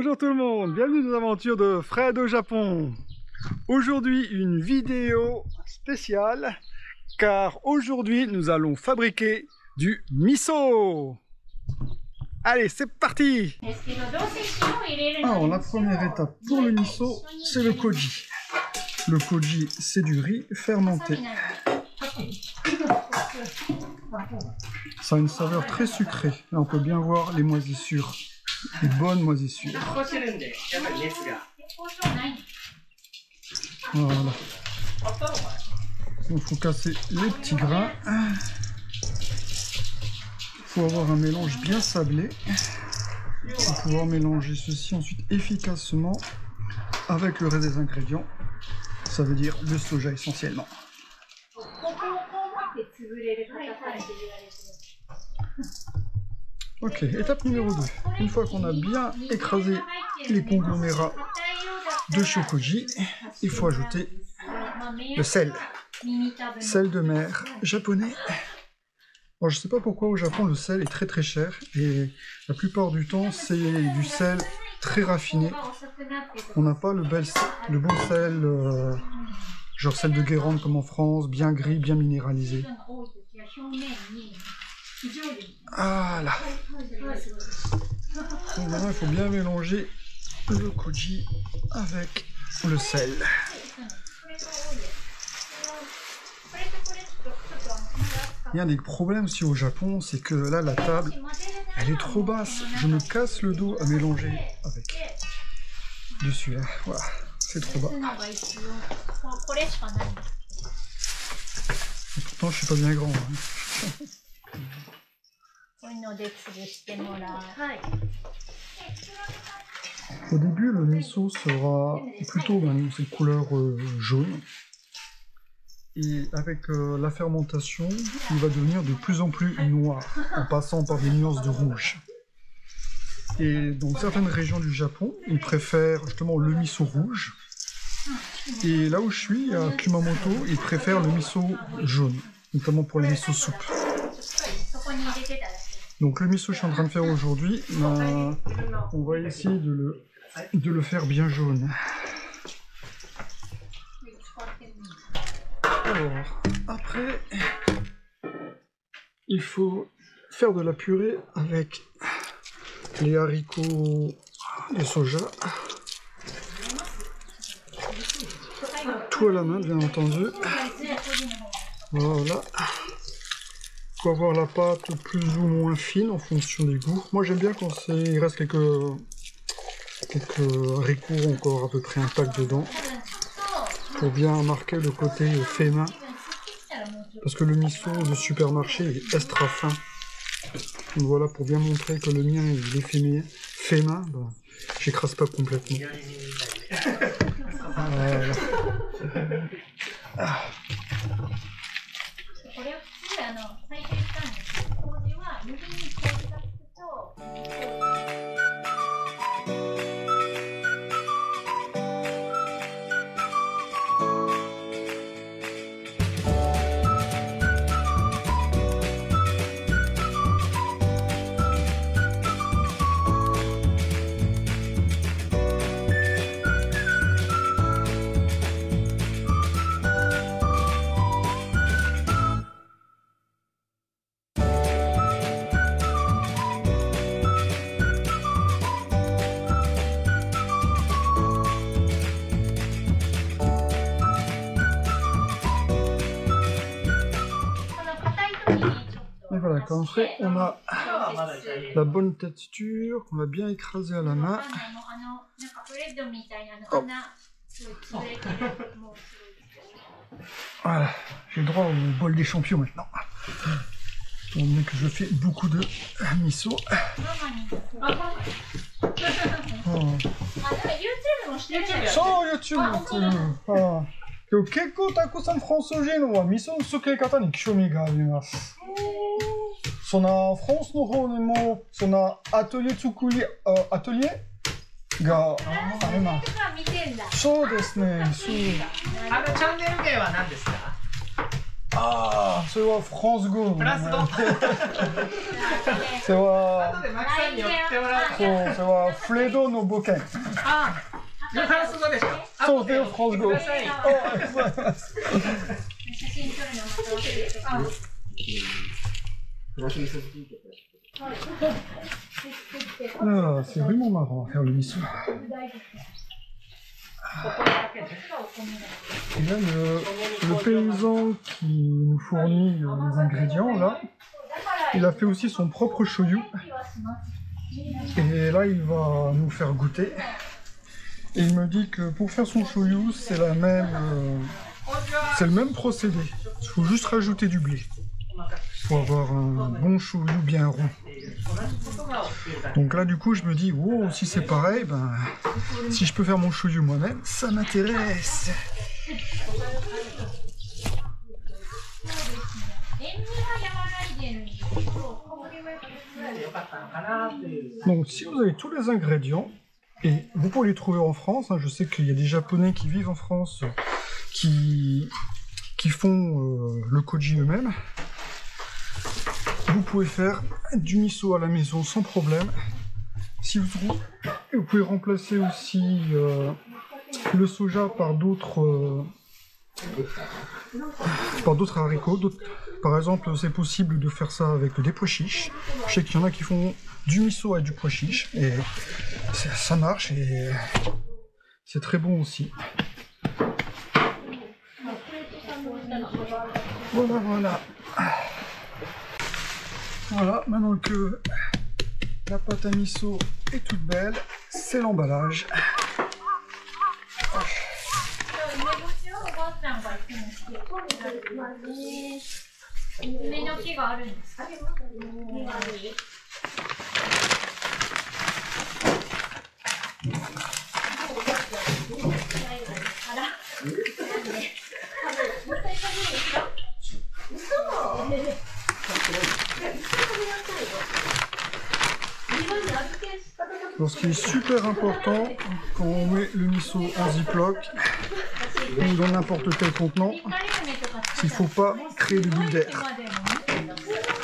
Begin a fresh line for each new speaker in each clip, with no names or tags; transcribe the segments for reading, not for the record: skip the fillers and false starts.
Bonjour tout le monde, bienvenue dans les aventures de Fred au Japon. Aujourd'hui une vidéo spéciale car aujourd'hui nous allons fabriquer du miso. Allez, c'est parti. Alors la première étape pour le miso, c'est le koji. Le koji, c'est du riz fermenté. Ça a une saveur très sucrée. Là, on peut bien voir les moisissures. Des bonnes moisissures. Voilà. Il faut casser les petits grains. Il faut avoir un mélange bien sablé. Pour pouvoir mélanger ceci ensuite efficacement avec le reste des ingrédients. Ça veut dire le soja essentiellement. Ok, étape numéro 2. Une fois qu'on a bien écrasé les conglomérats de shokoji, il faut ajouter le sel. Sel de mer japonais. Alors, je ne sais pas pourquoi au Japon le sel est très cher et la plupart du temps c'est du sel très raffiné. On n'a pas le bon sel, genre sel de Guérande comme en France, bien gris, bien minéralisé. Voilà. Donc maintenant il faut bien mélanger le koji avec le sel. Il y a des problèmes aussi au Japon, c'est que là la table elle est trop basse. Je me casse le dos à mélanger avec dessus là. Voilà, c'est trop bas. Et pourtant je suis pas bien grand. Hein. Au début, le miso sera plutôt cette couleur jaune. Et avec la fermentation, il va devenir de plus en plus noir, en passant par des nuances de rouge. Et dans certaines régions du Japon, ils préfèrent justement le miso rouge. Et là où je suis, à Kumamoto, ils préfèrent le miso jaune, notamment pour les miso soupes. Donc le miso que je suis en train de faire aujourd'hui, on va essayer de le faire bien jaune. Alors, après, il faut faire de la purée avec les haricots de soja. Tout à la main, bien entendu. Voilà. Il faut avoir la pâte plus ou moins fine en fonction des goûts. Moi j'aime bien quand il reste quelques haricots encore à peu près intacts dedans. Pour bien marquer le côté fait main. Parce que le miso de supermarché est extra fin. Donc voilà, pour bien montrer que le mien il est fait main, ben, j'écrase pas complètement. Voilà. Ah. Et voilà, quand après on a la bonne texture, qu'on a bien écrasé à la main. Oh. Voilà, j'ai le droit au bol des champions maintenant. On dit que je fais beaucoup de miso. Oh. So, YouTube! Ah. 結構たくさんフランス人は味噌の作り方に興味があります。そのフランスの方にもそのアトリエがあります。そうですね。チャンネル名は何ですか？ああ、それはフランス語。プラスド。それは、
後でマキさんに寄ってもらうから。
そう、それはフレドのボケン。
ああ、フランス語でしょ。
そう、それはフランス語。
ください。
あありがとうございます。
写真撮るのまた忘れてた。
Ah, c'est vraiment marrant à faire le miso. Et là, le paysan qui nous fournit les ingrédients, là, il a fait aussi son propre shoyu. Et là, il va nous faire goûter. Et il me dit que pour faire son shoyu, c'est le même procédé. Il faut juste rajouter du blé pour avoir un bon shoyu bien rond. Donc là, du coup, je me dis, oh, si c'est pareil, ben, si je peux faire mon shoyu moi-même, ça m'intéresse. Donc, si vous avez tous les ingrédients, et vous pouvez les trouver en France, hein, je sais qu'il y a des Japonais qui vivent en France, qui font le koji eux-mêmes. Vous pouvez faire du miso à la maison sans problème. Si vous pouvez remplacer aussi le soja par d'autres haricots. Par exemple, c'est possible de faire ça avec des pois chiches. Je sais qu'il y en a qui font du miso avec du pois chiche et ça marche et c'est très bon aussi. Voilà, voilà. Voilà, maintenant que la pâte à miso est toute belle, c'est l'emballage. Alors, ce qui est super important quand on met le miso en ziploc ou dans n'importe quel contenant, c'est qu'il ne faut pas créer de bulles d'air.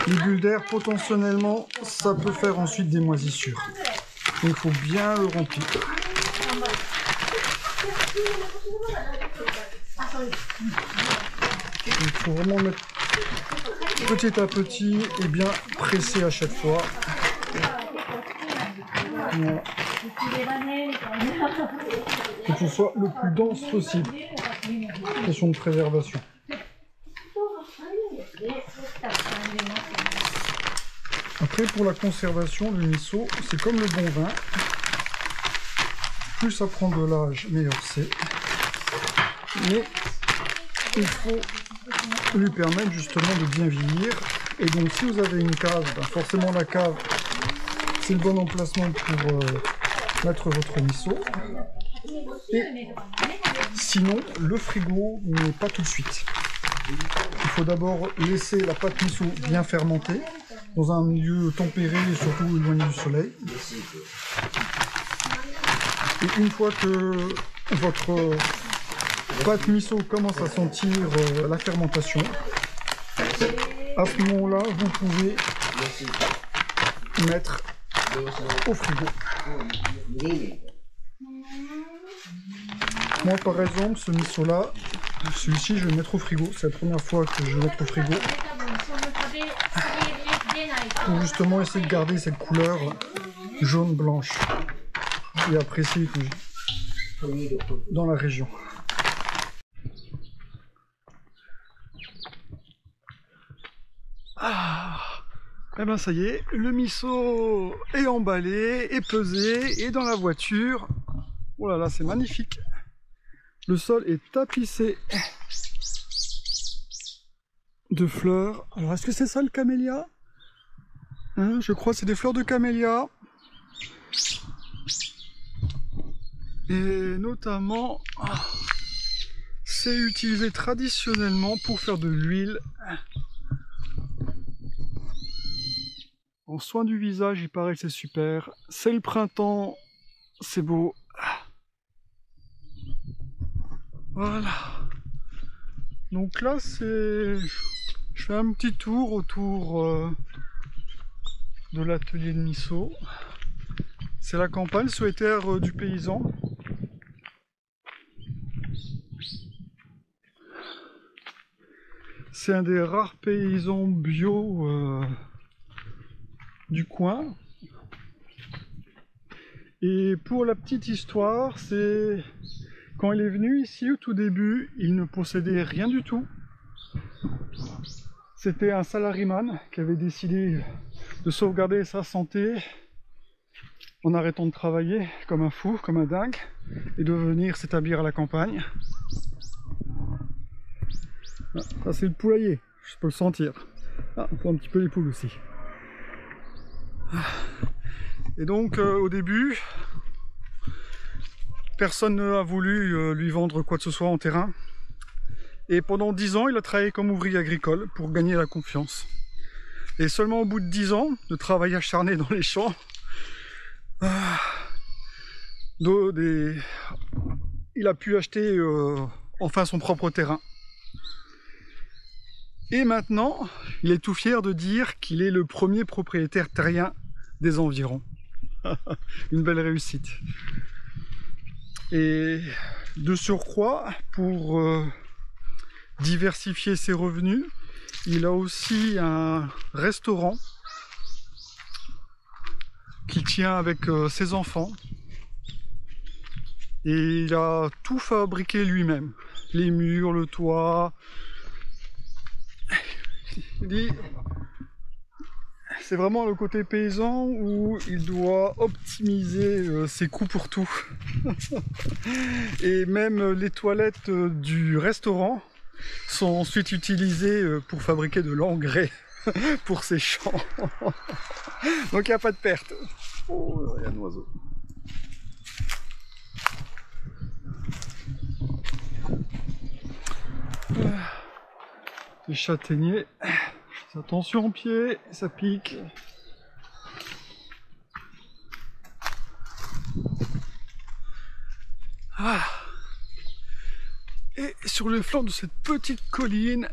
Les bulles d'air, potentiellement, ça peut faire ensuite des moisissures. Donc il faut bien le remplir. Il faut vraiment mettre petit à petit et bien presser à chaque fois. Voilà. Que ce soit le plus dense possible. Question de préservation. Après, pour la conservation, le miso, c'est comme le bon vin. Plus ça prend de l'âge, meilleur c'est. Mais il faut lui permettre justement de bien vieillir. Et donc, si vous avez une cave, ben forcément la cave, c'est le bon emplacement pour mettre votre miso. Et sinon, le frigo, mais pas tout de suite. Il faut d'abord laisser la pâte miso bien fermenter dans un milieu tempéré et surtout éloigné du soleil. Et une fois que votre pâte miso commence à sentir la fermentation, à ce moment-là, vous pouvez mettre au frigo. Moi, par exemple, ce miso-là, celui-ci, je vais le mettre au frigo. C'est la première fois que je vais le mettre au frigo. Pour justement essayer de garder cette couleur jaune-blanche et appréciée dans la région. Ah, et ben ça y est, le miso est emballé, est pesé, et dans la voiture. Oh là là, c'est magnifique. Le sol est tapissé de fleurs. Alors, est-ce que c'est ça le camélia? Hein, je crois que c'est des fleurs de camélia. Et notamment, c'est utilisé traditionnellement pour faire de l'huile. En soin du visage, il paraît que c'est super. C'est le printemps, c'est beau. Voilà. Donc là, c'est... Je fais un petit tour autour de l'atelier de miso. C'est la campagne sous les terres du paysan. C'est un des rares paysans bio du coin. Et pour la petite histoire, c'est quand il est venu ici au tout début, il ne possédait rien du tout. C'était un salariman qui avait décidé de sauvegarder sa santé en arrêtant de travailler comme un fou, comme un dingue, et de venir s'établir à la campagne. Ah, ça c'est le poulailler, je peux le sentir. Ah, on voit un petit peu les poules aussi. Et donc au début, personne n'a voulu lui vendre quoi que ce soit en terrain. Et pendant 10 ans, il a travaillé comme ouvrier agricole pour gagner la confiance. Et seulement au bout de 10 ans de travail acharné dans les champs, il a pu acheter enfin son propre terrain. Et maintenant, il est tout fier de dire qu'il est le premier propriétaire terrien des environs. Une belle réussite. Et de surcroît, pour diversifier ses revenus, il a aussi un restaurant qu'il tient avec ses enfants. Et il a tout fabriqué lui-même. Les murs, le toit. Il dit, c'est vraiment le côté paysan où il doit optimiser ses coûts pour tout. Et même les toilettes du restaurant sont ensuite utilisées pour fabriquer de l'engrais pour ses champs. Donc il n'y a pas de perte. Oh, il y a un oiseau. Les châtaigniers. Attention aux pieds, ça pique. Ah. Et sur le flanc de cette petite colline,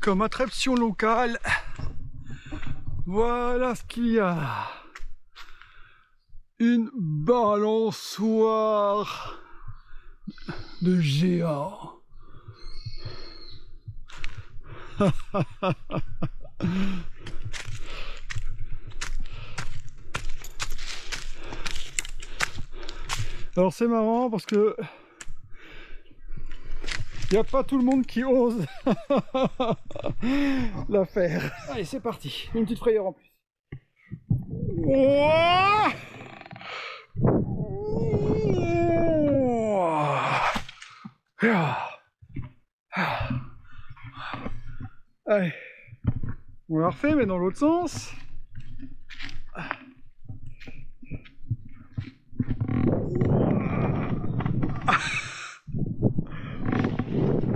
comme attraction locale, voilà ce qu'il y a. Une balançoire de géant. Alors c'est marrant parce que il n'y a pas tout le monde qui ose la faire. Allez, c'est parti. Une petite frayeur en plus. Allez, on la refait mais dans l'autre sens.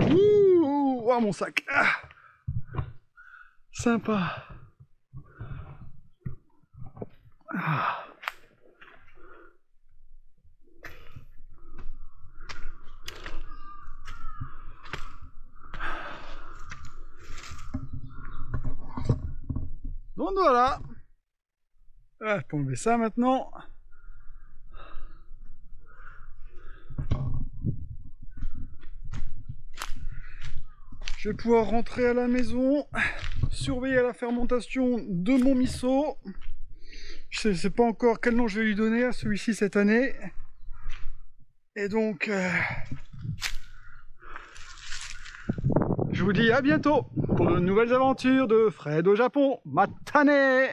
Ouh, oh, mon sac. Sympa. Donc voilà. Ah, pour enlever ça maintenant. Je vais pouvoir rentrer à la maison, surveiller la fermentation de mon miso. Je ne sais pas encore quel nom je vais lui donner à celui-ci cette année. Et donc, je vous dis à bientôt pour de nouvelles aventures de Fred au Japon. Matane!